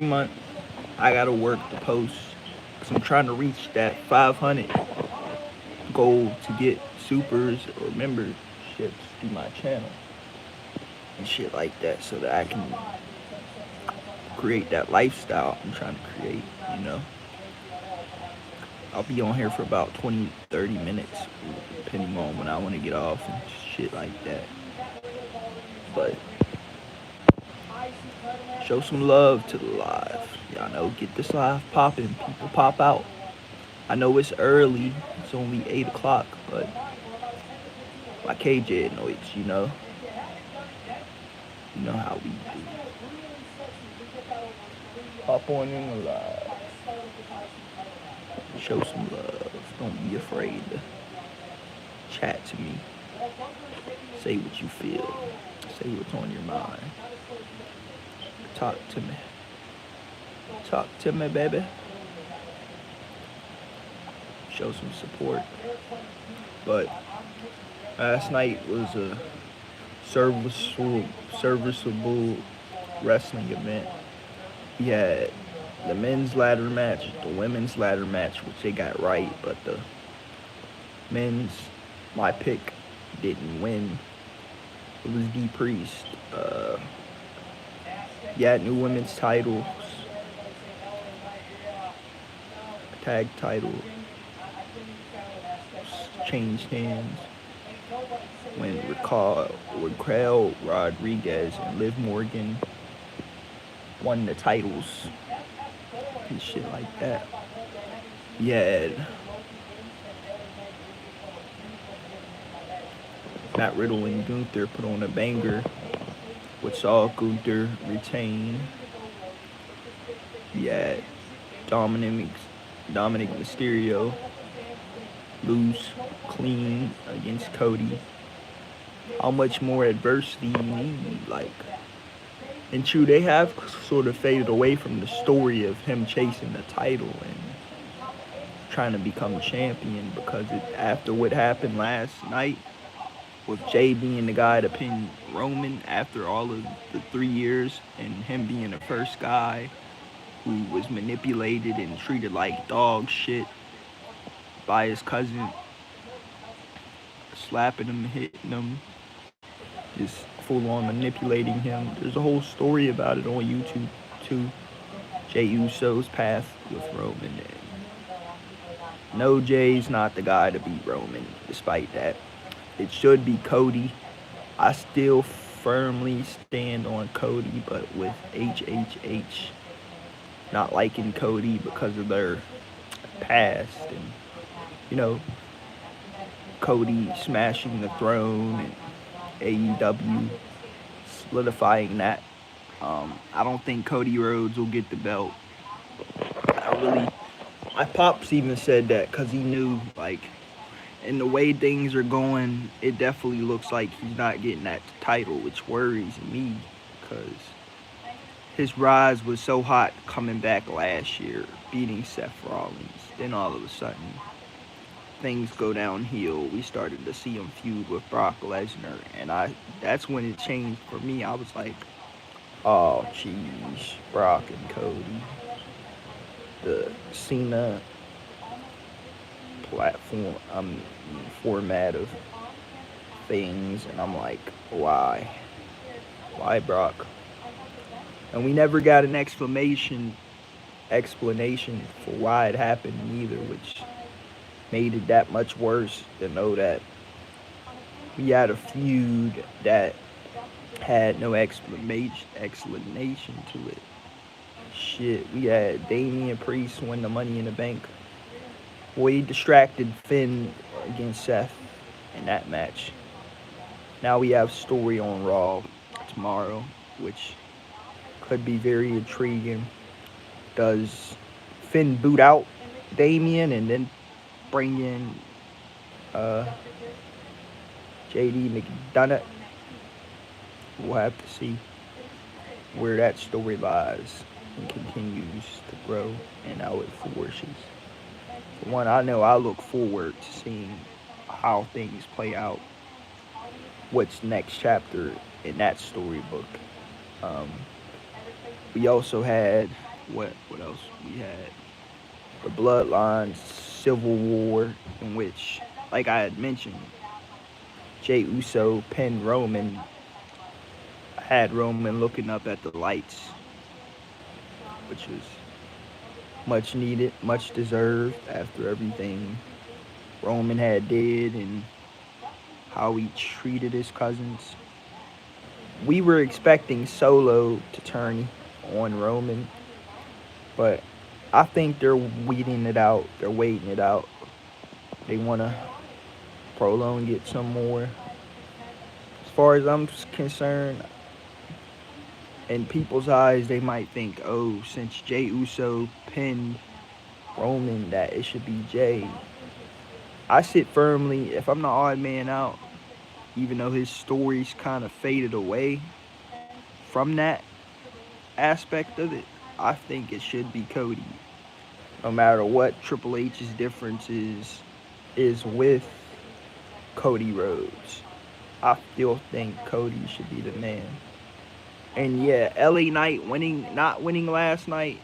month I gotta work the post because I'm trying to reach that 500 goal to get supers or memberships through my channel and shit like that, so that I can create that lifestyle I'm trying to create. You know, I'll be on here for about 20, 30 minutes, depending on when I want to get off and shit like that. But show some love to the live. Y'all know, get this live popping. People pop out. I know it's early. It's only 8 o'clock, but my KJ noise, you know how we do. Hop on in the live. Show some love. Don't be afraid to chat to me. Say what you feel. Say what's on your mind. Talk to me. Talk to me, baby. Show some support. But last night was a serviceable wrestling event. We had the men's ladder match, the women's ladder match, which they got right, but the men's, my pick, didn't win. It was D Priest. Yeah, new women's titles, tag title, changed hands when Raquel Rodriguez and Liv Morgan won the titles and shit like that. We had Matt Riddle and Gunther put on a banger, which saw Gunther retain. We had Dominic Mysterio lose clean against Cody. How much more adversity you need? Like, and true, they have sort of faded away from the story of him chasing the title and trying to become champion, because after what happened last night with Jay being the guy to pin Roman after all of the 3 years, and him being the first guy who was manipulated and treated like dog shit by his cousin, slapping him, hitting him, just full on manipulating him. There's a whole story about it on YouTube too. Jay Uso's path with Roman. And no, Jay's not the guy to beat Roman, despite that. It should be Cody. I still firmly stand on Cody, but with HHH not liking Cody because of their past, and Cody smashing the throne and AEW solidifying that. I don't think Cody Rhodes will get the belt. My pops even said that because he knew, like, in the way things are going, it definitely looks like he's not getting that title, which worries me because his rise was so hot coming back last year, beating Seth Rollins. Then all of a sudden, things go downhill. We started to see him feud with Brock Lesnar, and that's when it changed for me. I was like, oh, jeez, Brock and Cody. The Cena platform, format of things, and I'm like, why Brock? And we never got an explanation for why it happened either, which made it that much worse to know that we had a feud that had no explanation to it. Shit, we had Damian Priest win the Money in the Bank. Well, he distracted Finn against Seth in that match. Now we have story on Raw tomorrow, which could be very intriguing. Does Finn boot out Damian and then bring in JD McDonough? We'll have to see where that story lies and continues to grow and how it flourishes. For one, I know I look forward to seeing how things play out. What's next chapter in that storybook? We also had What else we had? The Bloodlines Civil War, in which, like I had mentioned, Jey Uso pinned Roman, had Roman looking up at the lights, which was much needed, much deserved after everything Roman had did and how he treated his cousins. We were expecting Solo to turn on Roman, but I think they're weeding it out. They're waiting it out. They want to prolong it some more. As far as I'm concerned, in people's eyes, they might think, oh, since Jey Uso pinned Roman, that it should be Jey. I sit firmly, if I'm the odd man out, even though his story's kind of faded away from that aspect of it, I think it should be Cody. No matter what Triple H's difference is with Cody Rhodes, I still think Cody should be the man. And yeah, LA Knight not winning last night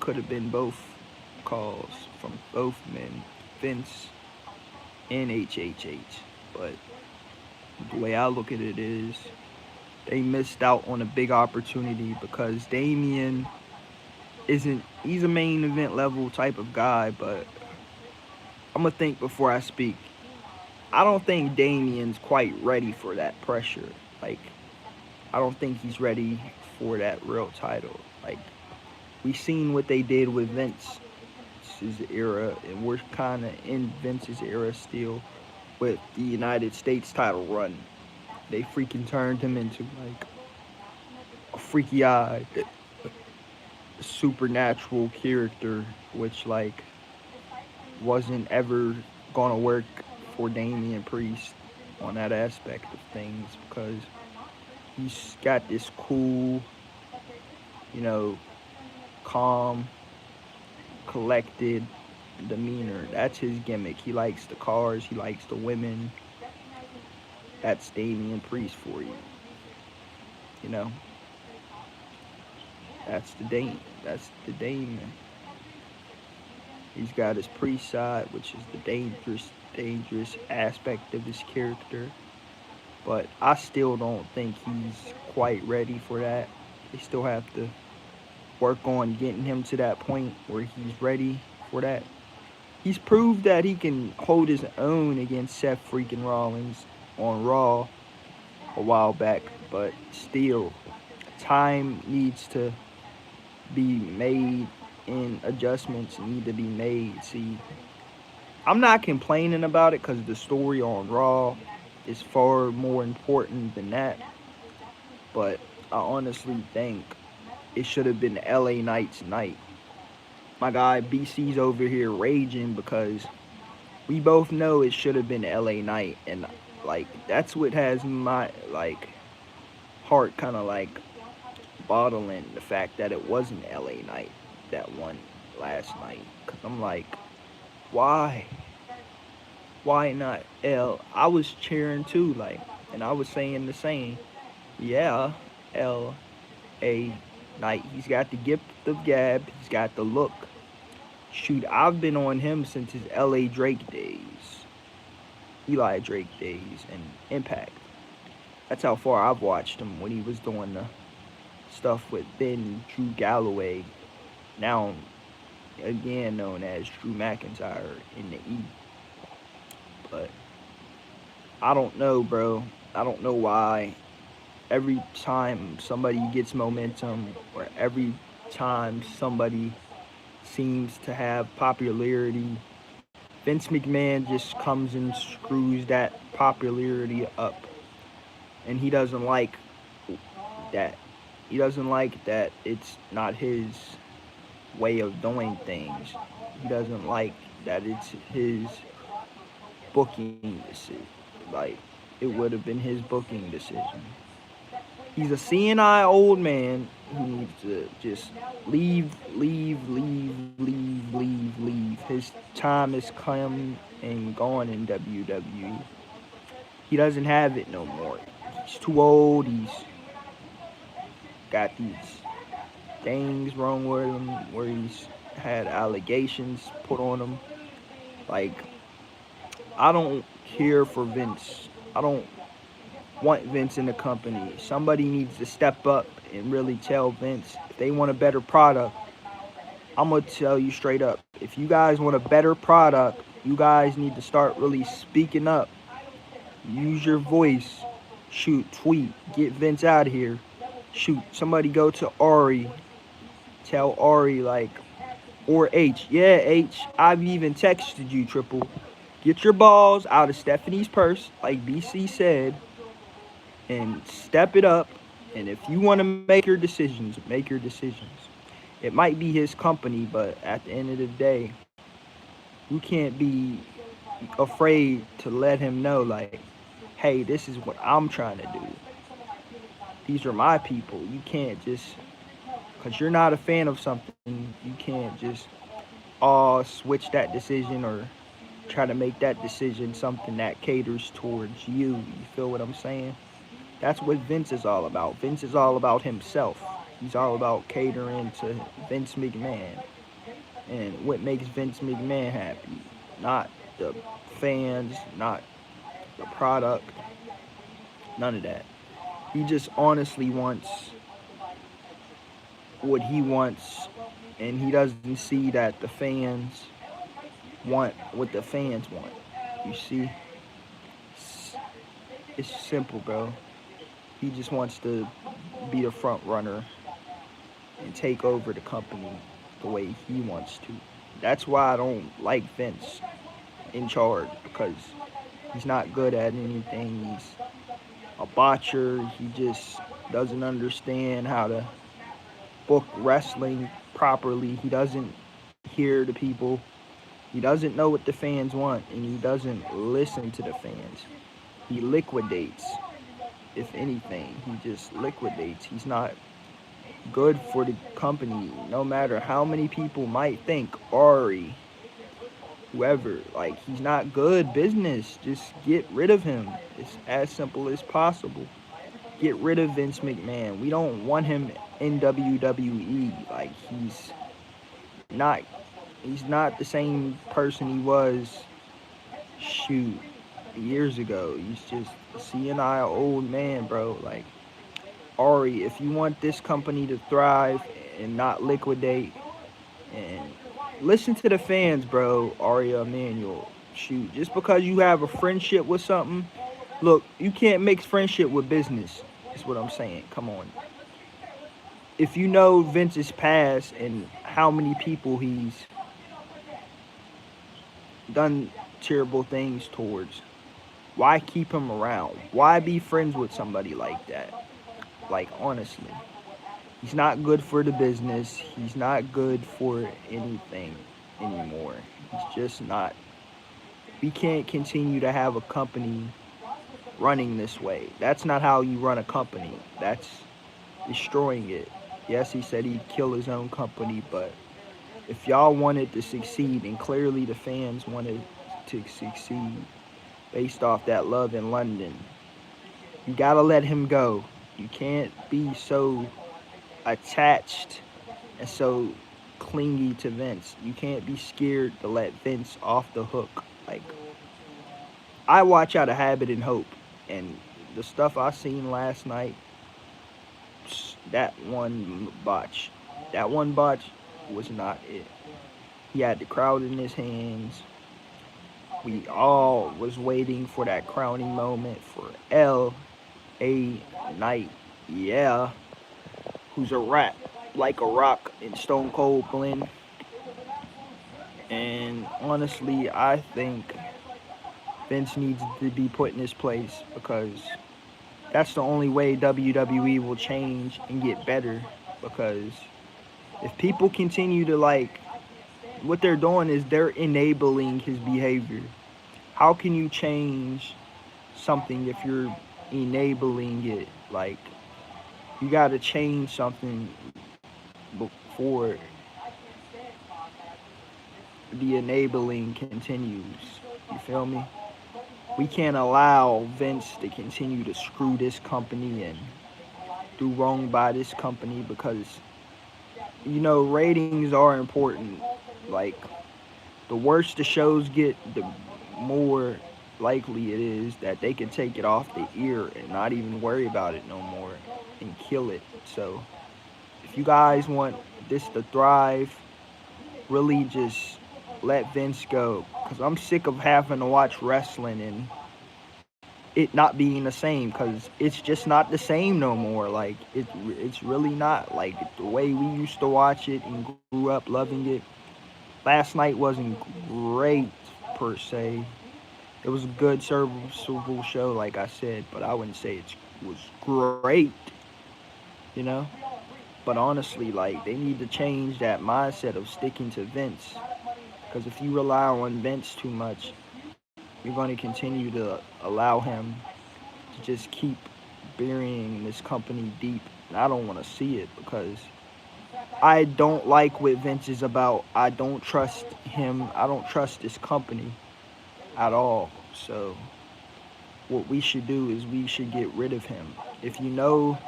could have been both calls from both men, Vince and HHH. But the way I look at it is they missed out on a big opportunity because Damian he's a main event level type of guy, but I'm going to think before I speak. I don't think Damian's quite ready for that pressure. Like, I don't think he's ready for that real title. Like, we seen what they did with Vince's era, and we're kind of in Vince's era still with the United States title run. They freaking turned him into like a freaky-eyed supernatural character, which like wasn't ever gonna work for Damian Priest on that aspect of things, because he's got this cool, calm, collected demeanor. That's his gimmick. He likes the cars, he likes the women. That's Damian Priest for you. You know? That's the Damon. He's got his priest side, which is the dangerous aspect of his character. But I still don't think he's quite ready for that. They still have to work on getting him to that point where he's ready for that. He's proved that he can hold his own against Seth freaking Rollins on Raw a while back, but still, time needs to be made and adjustments need to be made. See, I'm not complaining about it because the story on Raw is far more important than that, but I honestly think it should have been LA Knight's night. My guy BC's over here raging because we both know it should have been LA Knight, and like that's what has my like heart kind of like bottling the fact that it wasn't LA Knight that won last night. Cause I'm like, why not I was cheering too, like, and I was saying the same. Yeah, LA Knight. He's got the gift of gab. He's got the look. Shoot, I've been on him since his LA Drake days, Eli Drake days, and Impact. That's how far I've watched him when he was doing the stuff with Ben Drew Galloway, now again known as Drew McIntyre in the E. But I don't know, bro. I don't know why every time somebody gets momentum, or every time somebody seems to have popularity, Vince McMahon just comes and screws that popularity up. And he doesn't like that. He doesn't like that it's not his way of doing things. He doesn't like that it's his booking decision. Like, it would have been his booking decision. He's a senile old man who needs to just leave. His time is come and gone in WWE. He doesn't have it no more. He's too old. He's got these things wrong with him, where he's had allegations put on him. Like, I don't care for Vince. I don't want Vince in the company. Somebody needs to step up and really tell Vince if they want a better product. I'm gonna tell you straight up. If you guys want a better product, you guys need to start really speaking up. Use your voice. Shoot, tweet. Get Vince out of here. Shoot, somebody go to Ari. Tell Ari, like, or H. Yeah, H. I've even texted you, Triple. Get your balls out of Stephanie's purse, like BC said, and step it up. And if you want to make your decisions, make your decisions. It might be his company, but at the end of the day, you can't be afraid to let him know, like, hey, this is what I'm trying to do. These are my people. You can't just, because you're not a fan of something, you can't just switch that decision or try to make that decision something that caters towards you. You feel what I'm saying? That's what Vince is all about. Vince is all about himself. He's all about catering to Vince McMahon and what makes Vince McMahon happy. Not the fans, not the product, none of that. He just honestly wants what he wants, and he doesn't see that the fans want what the fans want. You see? It's simple, bro. He just wants to be the front runner and take over the company the way he wants to. That's why I don't like Vince in charge, because he's not good at anything. He's a botcher. He just doesn't understand how to book wrestling properly. He doesn't hear the people. He doesn't know what the fans want, and he doesn't listen to the fans. He liquidates. If anything, he just liquidates. He's not good for the company, no matter how many people might think, Ari, whoever, like, he's not good business. Just get rid of him. It's as simple as possible. Get rid of Vince McMahon. We don't want him in WWE. Like, he's not the same person he was, shoot, years ago. He's just a senile old man, bro. Like, Ari, if you want this company to thrive and not liquidate, and listen to the fans, bro, Aria Emanuel. Shoot, just because you have a friendship with something, look, you can't mix friendship with business. That's what I'm saying. Come on. If you know Vince's past and how many people he's done terrible things towards, why keep him around? Why be friends with somebody like that? Like, honestly, he's not good for the business. He's not good for anything anymore. He's just not. We can't continue to have a company running this way. That's not how you run a company. That's destroying it. Yes, he said he'd kill his own company, but if y'all wanted to succeed, and clearly the fans wanted to succeed based off that love in London, you gotta let him go. You can't be so attached and so clingy to Vince. You can't be scared to let Vince off the hook. Like, I watch out of habit and hope, and the stuff I seen last night, that one botch was not it. He had the crowd in his hands. We all was waiting for that crowning moment for L.A. Knight, yeah, who's a rat like a rock in Stone Cold blend. And honestly, I think Vince needs to be put in his place, because that's the only way WWE will change and get better. Because if people continue to, like, what they're doing is they're enabling his behavior. How can you change something if you're enabling it? Like, you got to change something before the enabling continues. You feel me? We can't allow Vince to continue to screw this company and do wrong by this company, because ratings are important. Like, the worse the shows get, the more likely it is that they can take it off the ear and not even worry about it no more and kill it. So, if you guys want this to thrive, really just let Vince go. Because I'm sick of having to watch wrestling and it not being the same, because it's just not the same no more. Like, it's really not. Like, the way we used to watch it and grew up loving it, last night wasn't great per se. It was a good serviceable show, like I said, but I wouldn't say it was great, you know? But honestly, like, they need to change that mindset of sticking to Vince. Because if you rely on Vince too much, you're going to continue to allow him to just keep burying this company deep. And I don't want to see it, because I don't like what Vince is about. I don't trust him. I don't trust this company at all. So what we should do is we should get rid of him. If you know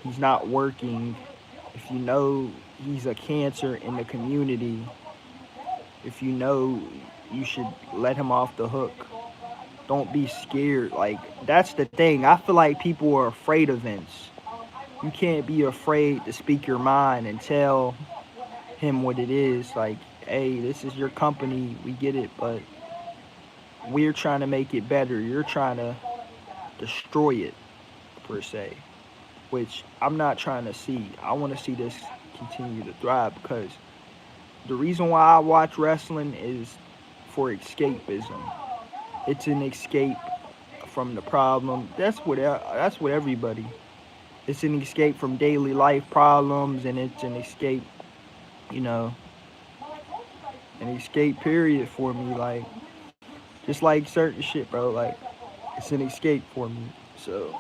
he's not working, if you know he's a cancer in the community, if you know, you should let him off the hook. Don't be scared. Like, that's the thing. I feel like people are afraid of Vince. You can't be afraid to speak your mind and tell him what it is. Like, hey, this is your company. We get it, but we're trying to make it better. You're trying to destroy it, per se, which I'm not trying to see. I want to see this continue to thrive, because the reason why I watch wrestling is for escapism. It's an escape from the problem. That's what everybody. It's an escape from daily life problems, and it's an escape, you know, an escape period for me. Like, just like certain shit, bro. Like, it's an escape for me. So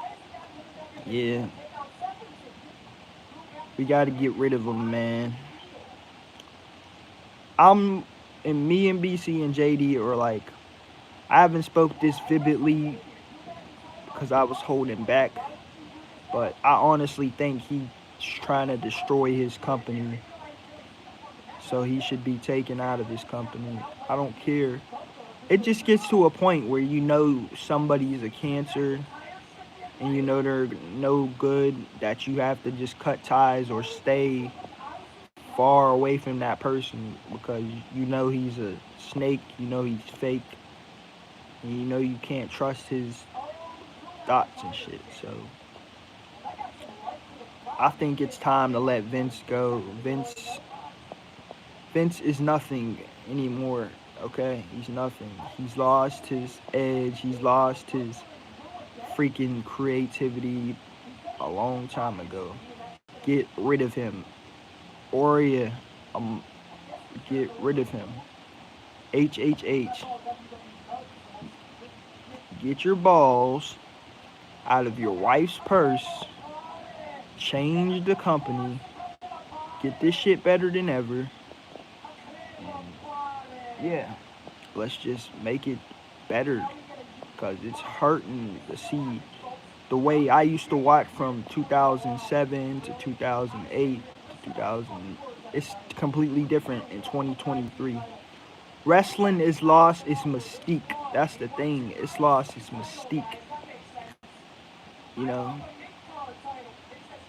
yeah, we got to get rid of them, man. I'm and me and BC and JD are like, I haven't spoke this vividly because I was holding back, but I honestly think he's trying to destroy his company, so he should be taken out of his company. I don't care. It just gets to a point where you know somebody is a cancer and you know they're no good, that you have to just cut ties or stay far away from that person, because you know he's a snake, you know he's fake, and you know you can't trust his thoughts and shit. So I think it's time to let Vince go. Vince is nothing anymore. Okay, he's nothing. He's lost his edge. He's lost his freaking creativity a long time ago. Get rid of him. Oria, um, get rid of him. HHH. Get your balls out of your wife's purse. Change the company. Get this shit better than ever. And yeah, let's just make it better, because it's hurting to see the way I used to watch from 2007 to 2008 to 2000. It's completely different in 2023. Wrestling is lost its mystique. That's the thing. It's lost its mystique. You know,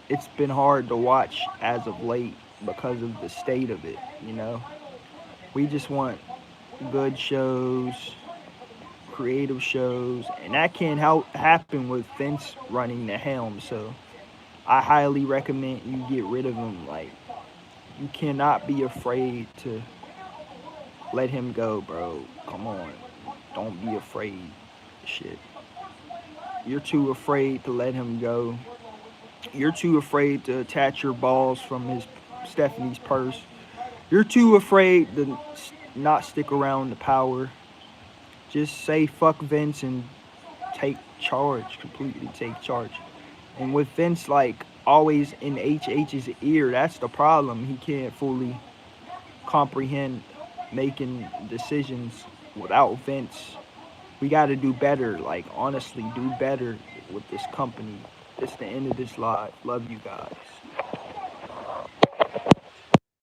it's been hard to watch as of late because of the state of it. You know, we just want good shows, creative shows, and that can't happen with Vince running the helm. So I highly recommend you get rid of him. Like, you cannot be afraid to let him go, bro. Come on, don't be afraid. Shit, you're too afraid to let him go. You're too afraid to attach your balls from his Stephanie's purse. You're too afraid to not stick around the power. Just say fuck Vince and take charge, completely take charge. And with Vince, like, always in HH's ear, that's the problem. He can't fully comprehend making decisions without Vince. We got to do better. Like, honestly, do better with this company. It's the end of this live. Love you guys.